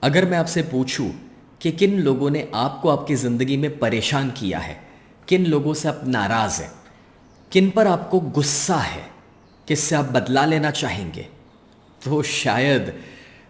अगर मैं आपसे पूछूं कि किन लोगों ने आपको आपकी ज़िंदगी में परेशान किया है, किन लोगों से आप नाराज़ हैं, किन पर आपको गुस्सा है, किससे आप बदला लेना चाहेंगे, तो शायद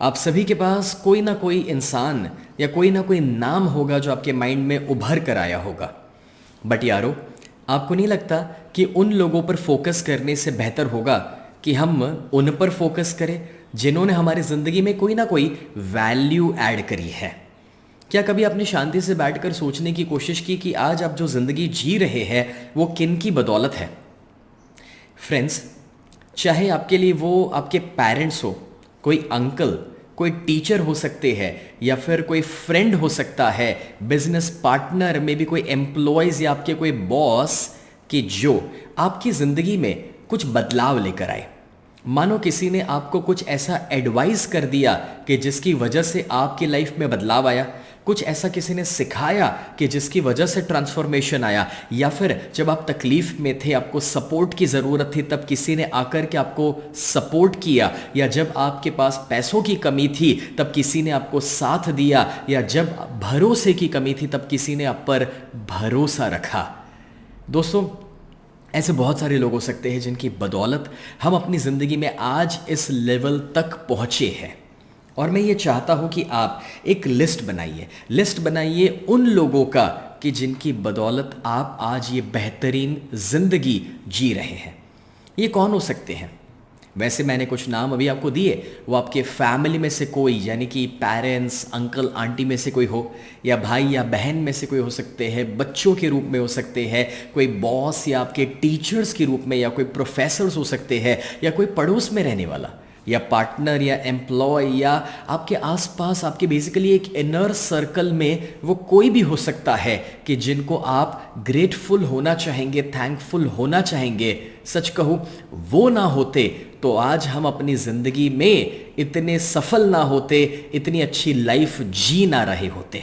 आप सभी के पास कोई ना कोई इंसान या कोई ना कोई नाम होगा जो आपके माइंड में उभर कर आया होगा। बट यारो, आपको नहीं लगता कि उन लोगों पर फोकस करने से बेहतर होगा कि हम उन पर फोकस करें जिन्होंने हमारी ज़िंदगी में कोई ना कोई वैल्यू ऐड करी है? क्या कभी आपने शांति से बैठकर सोचने की कोशिश की कि आज आप जो ज़िंदगी जी रहे हैं वो किन की बदौलत है? फ्रेंड्स, चाहे आपके लिए वो आपके पेरेंट्स हो, कोई अंकल, कोई टीचर हो सकते हैं, या फिर कोई फ्रेंड हो सकता है, बिजनेस पार्टनर में भी कोई एम्प्लॉयज़ या आपके कोई बॉस, कि जो आपकी ज़िंदगी में कुछ बदलाव लेकर आए। मानो किसी ने आपको कुछ ऐसा एडवाइस कर दिया कि जिसकी वजह से आपकी लाइफ में बदलाव आया, कुछ ऐसा किसी ने सिखाया कि जिसकी वजह से ट्रांसफॉर्मेशन आया, या फिर जब आप तकलीफ में थे, आपको सपोर्ट की ज़रूरत थी, तब किसी ने आकर के आपको सपोर्ट किया, या जब आपके पास पैसों की कमी थी तब किसी ने आपको साथ दिया, या जब भरोसे की कमी थी तब किसी ने आप पर भरोसा रखा। दोस्तों, ऐसे बहुत सारे लोग हो सकते हैं जिनकी बदौलत हम अपनी ज़िंदगी में आज इस लेवल तक पहुँचे हैं। और मैं ये चाहता हूँ कि आप एक लिस्ट बनाइए उन लोगों का कि जिनकी बदौलत आप आज ये बेहतरीन ज़िंदगी जी रहे हैं। ये कौन हो सकते हैं? वैसे मैंने कुछ नाम अभी आपको दिए, वो आपके फैमिली में से कोई, यानी कि पेरेंट्स, अंकल, आंटी में से कोई हो, या भाई या बहन में से कोई हो सकते हैं, बच्चों के रूप में हो सकते हैं, कोई बॉस या आपके टीचर्स के रूप में, या कोई प्रोफेसर्स हो सकते हैं, या कोई पड़ोस में रहने वाला, या पार्टनर, या एम्प्लॉय, या आपके आसपास आपके बेसिकली एक इनर सर्कल में वो कोई भी हो सकता है कि जिनको आप ग्रेटफुल होना चाहेंगे, थैंकफुल होना चाहेंगे। सच कहूँ, वो ना होते तो आज हम अपनी ज़िंदगी में इतने सफल ना होते, इतनी अच्छी लाइफ जी ना रहे होते।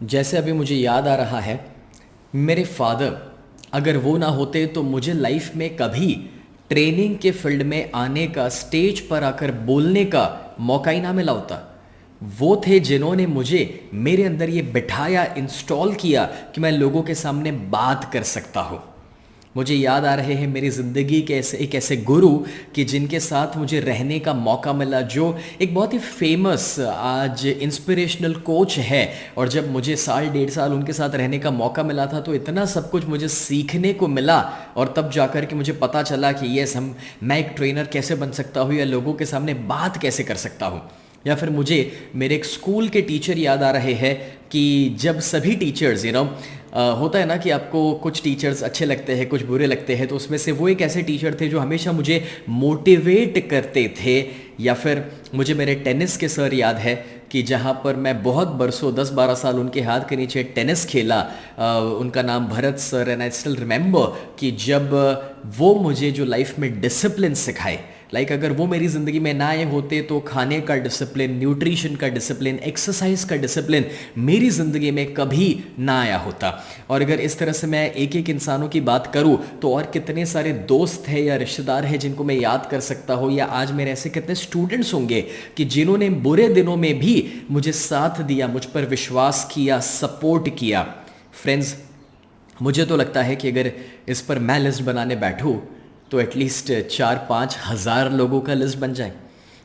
जैसे अभी मुझे याद आ रहा है, मेरे फादर अगर वो ना होते तो मुझे लाइफ में कभी ट्रेनिंग के फील्ड में आने का, स्टेज पर आकर बोलने का मौका ही ना मिला होता। वो थे जिन्होंने मुझे मेरे अंदर ये बिठाया, इंस्टॉल किया कि मैं लोगों के सामने बात कर सकता हूँ। मुझे याद आ रहे हैं मेरी ज़िंदगी के एक ऐसे गुरु कि जिनके साथ मुझे रहने का मौका मिला, जो एक बहुत ही फेमस आज इंस्पिरेशनल कोच है। और जब मुझे साल डेढ़ साल उनके साथ रहने का मौका मिला था तो इतना सब कुछ मुझे सीखने को मिला, और तब जाकर के मुझे पता चला कि मैं एक ट्रेनर कैसे बन सकता हूँ, या लोगों के सामने बात कैसे कर सकता हूँ। या फिर मुझे मेरे एक स्कूल के टीचर याद आ रहे हैं कि जब सभी टीचर्स होता है ना कि आपको कुछ टीचर्स अच्छे लगते हैं, कुछ बुरे लगते हैं, तो उसमें से वो एक ऐसे टीचर थे जो हमेशा मुझे मोटिवेट करते थे। या फिर मुझे मेरे टेनिस के सर याद है कि जहाँ पर मैं बहुत बरसों 10-12 साल उनके हाथ के नीचे टेनिस खेला। उनका नाम Bharat sir, and I still remember कि जब वो मुझे जो लाइफ में डिसिप्लिन सिखाए, अगर वो मेरी ज़िंदगी में ना आए होते तो खाने का डिसिप्लिन, न्यूट्रिशन का डिसिप्लिन, एक्सरसाइज का डिसिप्लिन मेरी ज़िंदगी में कभी ना आया होता। और अगर इस तरह से मैं एक एक इंसानों की बात करूं तो और कितने सारे दोस्त हैं या रिश्तेदार हैं जिनको मैं याद कर सकता हूं, या आज मेरे ऐसे कितने स्टूडेंट्स होंगे कि जिन्होंने बुरे दिनों में भी मुझे साथ दिया, मुझ पर विश्वास किया, सपोर्ट किया। फ्रेंड्स, मुझे तो लगता है कि अगर इस पर मैं लिस्ट बनाने बैठूं तो एटलीस्ट 4-5 हज़ार लोगों का लिस्ट बन जाए,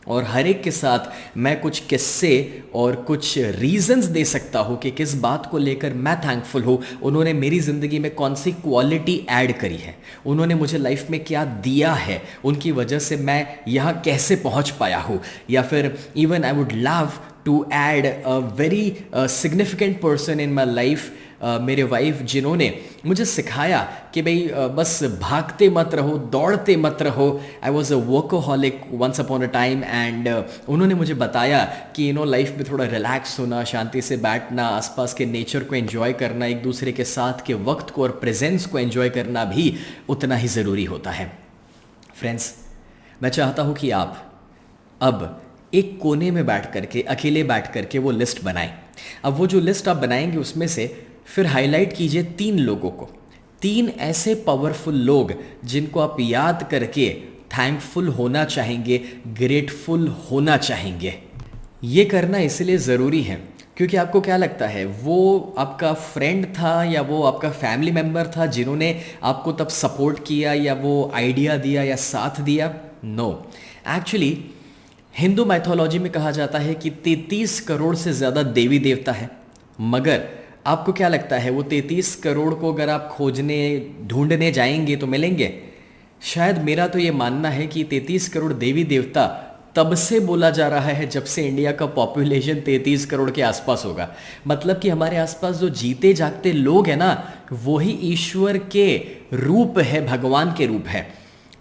और हर एक के साथ मैं कुछ किस्से और कुछ रीजंस दे सकता हूँ कि किस बात को लेकर मैं थैंकफुल हूँ। उन्होंने मेरी ज़िंदगी में कौन सी क्वालिटी ऐड करी है, उन्होंने मुझे लाइफ में क्या दिया है, उनकी वजह से मैं यहाँ कैसे पहुँच पाया हूँ। या फिर even I would love to add a very significant person in my life, मेरे वाइफ, जिन्होंने मुझे सिखाया कि भाई बस भागते मत रहो, दौड़ते मत रहो। I was a workaholic once upon a time, and उन्होंने मुझे बताया कि लाइफ में थोड़ा रिलैक्स होना, शांति से बैठना, आसपास के नेचर को एंजॉय करना, एक दूसरे के साथ के वक्त को और प्रेजेंस को एंजॉय करना भी उतना ही ज़रूरी होता है। फ्रेंड्स, मैं चाहता हूँ कि आप अब एक कोने में बैठ करके, अकेले बैठ करके वो लिस्ट बनाएं। अब वो जो लिस्ट आप बनाएंगे उसमें से फिर हाईलाइट कीजिए 3 लोगों को, 3 ऐसे पावरफुल लोग जिनको आप याद करके थैंकफुल होना चाहेंगे, ग्रेटफुल होना चाहेंगे। ये करना इसलिए ज़रूरी है क्योंकि आपको क्या लगता है वो आपका फ्रेंड था या वो आपका फैमिली मेम्बर था जिन्होंने आपको तब सपोर्ट किया या वो आइडिया दिया या साथ दिया? नो, एक्चुअली हिंदू माइथोलॉजी में कहा जाता है कि 33 करोड़ से ज़्यादा देवी देवता है, मगर आपको क्या लगता है वो 33 करोड़ को अगर आप खोजने ढूंढने जाएंगे तो मिलेंगे? शायद मेरा तो ये मानना है कि 33 करोड़ देवी देवता तब से बोला जा रहा है जब से इंडिया का पॉपुलेशन 33 करोड़ के आसपास होगा। मतलब कि हमारे आसपास जो जीते जागते लोग हैं ना, वही ईश्वर के रूप है, भगवान के रूप है।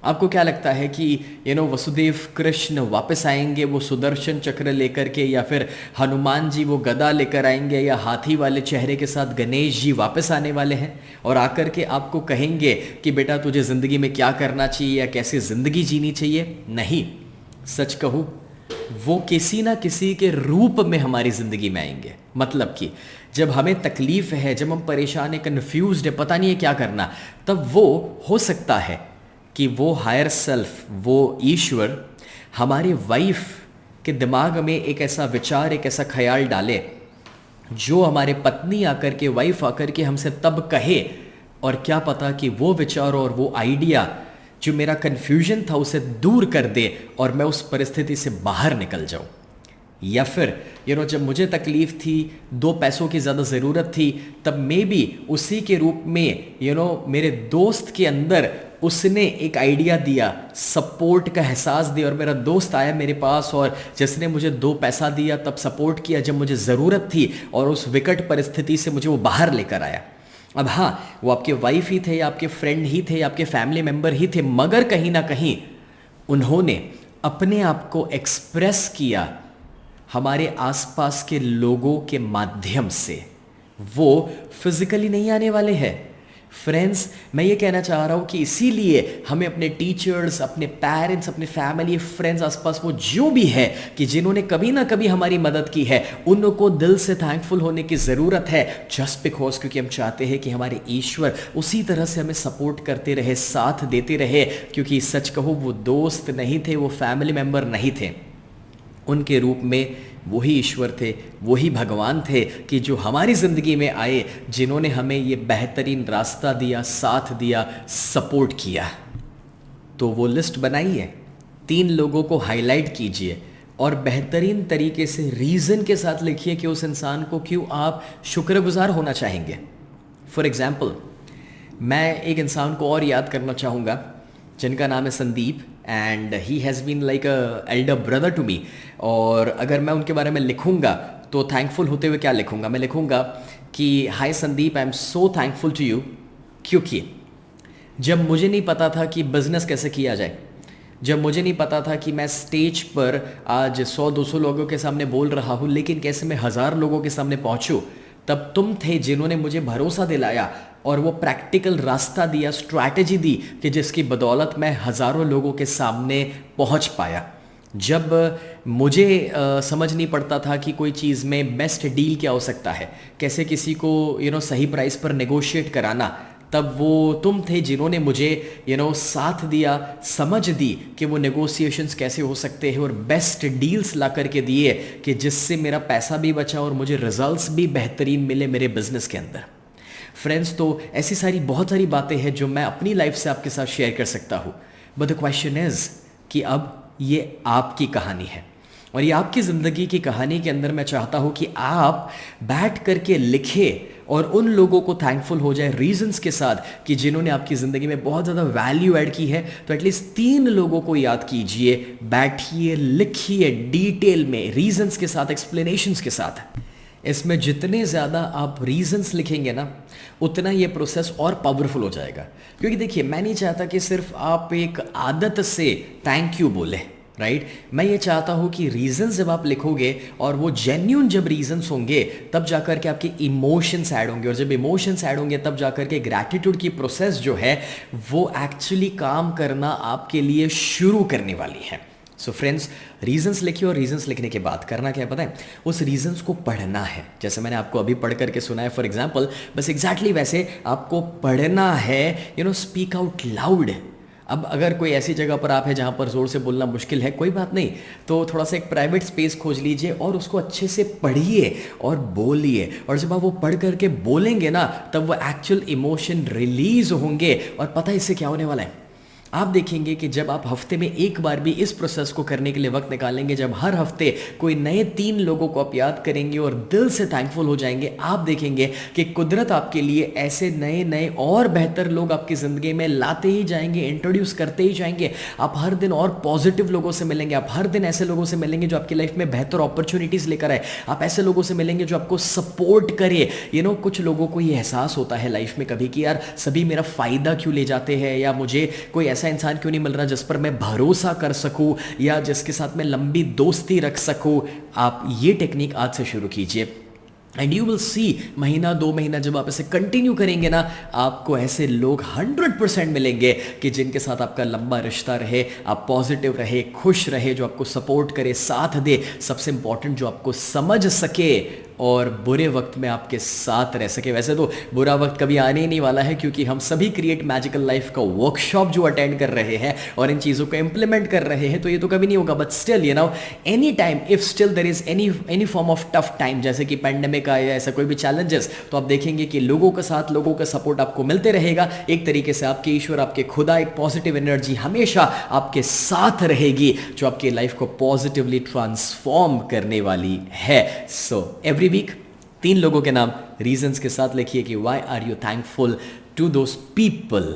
आपको क्या लगता है कि वसुदेव कृष्ण वापस आएंगे वो सुदर्शन चक्र लेकर के, या फिर हनुमान जी वो गदा लेकर आएंगे, या हाथी वाले चेहरे के साथ गणेश जी वापस आने वाले हैं और आकर के आपको कहेंगे कि बेटा तुझे ज़िंदगी में क्या करना चाहिए या कैसे ज़िंदगी जीनी चाहिए? नहीं, सच कहूँ वो किसी ना किसी के रूप में हमारी ज़िंदगी में आएंगे। मतलब कि जब हमें तकलीफ़ है, जब हम परेशान है, कन्फ्यूज्ड है, पता नहीं है क्या करना, तब वो हो सकता है कि वो हायर सेल्फ, वो ईश्वर हमारे वाइफ के दिमाग में एक ऐसा विचार, एक ऐसा ख्याल डाले जो हमारे पत्नी आकर के, वाइफ आकर के हमसे तब कहे, और क्या पता कि वो विचार और वो आइडिया जो मेरा कन्फ्यूजन था उसे दूर कर दे और मैं उस परिस्थिति से बाहर निकल जाऊं। या फिर जब मुझे तकलीफ़ थी, 2 पैसों की ज़्यादा ज़रूरत थी, तब मे बी उसी के रूप में मेरे दोस्त के अंदर उसने एक आइडिया दिया, सपोर्ट का एहसास दिया, और मेरा दोस्त आया मेरे पास और जिसने मुझे 2 पैसा दिया, तब सपोर्ट किया जब मुझे ज़रूरत थी, और उस विकट परिस्थिति से मुझे वो बाहर लेकर आया। अब हाँ, वो आपके वाइफ ही थे या आपके फ्रेंड ही थे या आपके फैमिली मेम्बर ही थे, मगर कहीं ना कहीं उन्होंने अपने आप को एक्सप्रेस किया हमारे आसपास के लोगों के माध्यम से। वो फिजिकली नहीं आने वाले हैं। फ्रेंड्स, मैं ये कहना चाह रहा हूँ कि इसीलिए हमें अपने टीचर्स, अपने पेरेंट्स, अपने फैमिली, फ्रेंड्स, आसपास वो जो भी है कि जिन्होंने कभी ना कभी हमारी मदद की है, उनको दिल से थैंकफुल होने की ज़रूरत है। जस्ट बिकॉज, क्योंकि हम चाहते हैं कि हमारे ईश्वर उसी तरह से हमें सपोर्ट करते रहे, साथ देते रहे। क्योंकि सच कहो, वो दोस्त नहीं थे, वो फैमिली मेम्बर नहीं थे, उनके रूप में वही ईश्वर थे, वही भगवान थे कि जो हमारी ज़िंदगी में आए, जिन्होंने हमें ये बेहतरीन रास्ता दिया, साथ दिया, सपोर्ट किया। तो वो लिस्ट बनाइए, 3 लोगों को हाईलाइट कीजिए और बेहतरीन तरीके से रीज़न के साथ लिखिए कि उस इंसान को क्यों आप शुक्रगुजार होना चाहेंगे। फॉर एग्ज़ाम्पल, मैं एक इंसान को और याद करना चाहूँगा जिनका नाम है Sandeep, and he has been like a elder brother to me. और अगर मैं उनके बारे में लिखूँगा तो थैंकफुल होते हुए क्या लिखूँगा? मैं लिखूँगा कि hi Sandeep, I am so thankful to you, क्योंकि जब मुझे नहीं पता था कि बिज़नेस कैसे किया जाए, जब मुझे नहीं पता था कि मैं स्टेज पर आज 100-200 लोगों के सामने बोल रहा हूँ, लेकिन कैसे मैं 1000 लोगों के सामने पहुँचूँ, तब तुम थे जिन्होंने मुझे भरोसा दिलाया और वो प्रैक्टिकल रास्ता दिया, स्ट्रैटेजी दी कि जिसकी बदौलत मैं हज़ारों लोगों के सामने पहुंच पाया। जब मुझे समझ नहीं पड़ता था कि कोई चीज़ में बेस्ट डील क्या हो सकता है, कैसे किसी को सही प्राइस पर नेगोशिएट कराना, तब वो तुम थे जिन्होंने मुझे साथ दिया, समझ दी कि वो नेगोशिएशंस कैसे हो सकते हैं और बेस्ट डील्स ला करके दिए कि जिससे मेरा पैसा भी बचा और मुझे रिजल्ट्स भी बेहतरीन मिले मेरे बिजनेस के अंदर। फ्रेंड्स, तो ऐसी बहुत सारी बातें हैं जो मैं अपनी लाइफ से आपके साथ शेयर कर सकता हूँ, बट द क्वेश्चन इज़ कि अब ये आपकी कहानी है और ये आपकी ज़िंदगी की कहानी के अंदर मैं चाहता हूँ कि आप बैठ करके लिखें और उन लोगों को थैंकफुल हो जाए रीजंस के साथ कि जिन्होंने आपकी ज़िंदगी में बहुत ज़्यादा वैल्यू ऐड की है। तो एटलीस्ट 3 लोगों को याद कीजिए, बैठिए, लिखिए डिटेल में, रीजंस के साथ, एक्सप्लेनेशंस के साथ। इसमें जितने ज़्यादा आप रीजंस लिखेंगे ना, उतना ये प्रोसेस और पावरफुल हो जाएगा। क्योंकि देखिए, मैं नहीं चाहता कि सिर्फ आप एक आदत से थैंक यू बोले, राइट? मैं ये चाहता हूँ कि रीजंस जब आप लिखोगे और वो जेन्यून जब रीजंस होंगे, तब जाकर के आपके इमोशंस ऐड होंगे, और जब इमोशंस ऐड होंगे तब जाकर के ग्रैटिट्यूड की प्रोसेस जो है वो एक्चुअली काम करना आपके लिए शुरू करने वाली है। सो फ्रेंड्स, रीजंस लिखिए और रीजंस लिखने के बाद करना क्या है पता है? उस रीजंस को पढ़ना है, जैसे मैंने आपको अभी पढ़ करके सुनाया फॉर एग्जाम्पल, बस एग्जैक्टली वैसे आपको पढ़ना है, स्पीक आउट लाउड। अब अगर कोई ऐसी जगह पर आप है जहाँ पर ज़ोर से बोलना मुश्किल है, कोई बात नहीं, तो थोड़ा सा एक प्राइवेट स्पेस खोज लीजिए और उसको अच्छे से पढ़िए और बोलिए। और जब आप वो पढ़ करके बोलेंगे ना, तब वो एक्चुअल इमोशन रिलीज होंगे। और पता है इससे क्या होने वाला है? आप देखेंगे कि जब आप हफ्ते में एक बार भी इस प्रोसेस को करने के लिए वक्त निकालेंगे, जब हर हफ्ते कोई नए 3 लोगों को आप याद करेंगे और दिल से थैंकफुल हो जाएंगे, आप देखेंगे कि कुदरत आपके लिए ऐसे नए नए और बेहतर लोग आपकी ज़िंदगी में लाते ही जाएंगे, इंट्रोड्यूस करते ही जाएंगे। आप हर दिन और पॉजिटिव लोगों से मिलेंगे, आप हर दिन ऐसे लोगों से मिलेंगे जो आपकी लाइफ में बेहतर अपॉर्चुनिटीज़ लेकर आए, आप ऐसे लोगों से मिलेंगे जो आपको सपोर्ट करे। कुछ लोगों को ये एहसास होता है लाइफ में कभी कि यार सभी मेरा फ़ायदा क्यों ले जाते हैं, या मुझे कोई ऐसा इंसान क्यों नहीं मिल रहा जिस पर मैं भरोसा कर सकूं या जिसके साथ मैं लंबी दोस्ती रख सकूं। आप ये टेक्निक आज से शुरू कीजिए एंड यू विल सी, महीना 2 महीना जब आप इसे कंटिन्यू करेंगे ना, आपको ऐसे लोग 100% मिलेंगे कि जिनके साथ आपका लंबा रिश्ता रहे, आप पॉजिटिव रहे, खुश रहे, जो आपको सपोर्ट करे, साथ दे, सबसे इंपॉर्टेंट जो आपको समझ सके और बुरे वक्त में आपके साथ रह सके। वैसे तो बुरा वक्त कभी आने ही नहीं वाला है, क्योंकि हम सभी क्रिएट मैजिकल लाइफ का वर्कशॉप जो अटेंड कर रहे हैं और इन चीज़ों को इंप्लीमेंट कर रहे हैं, तो ये तो कभी नहीं होगा। But still any time if still there is any form of tough time, जैसे कि पैंडेमिक का या ऐसा कोई भी चैलेंजेस, तो आप देखेंगे कि लोगों के साथ लोगों का सपोर्ट आपको मिलते रहेगा। एक तरीके से आपके ईश्वर, आपके खुदा, एक पॉजिटिव एनर्जी हमेशा आपके साथ रहेगी जो आपकी लाइफ को पॉजिटिवली ट्रांसफॉर्म करने वाली है। सो एवरी वीक 3 लोगों के नाम रीजंस के साथ लिखिए कि why are you thankful to those people.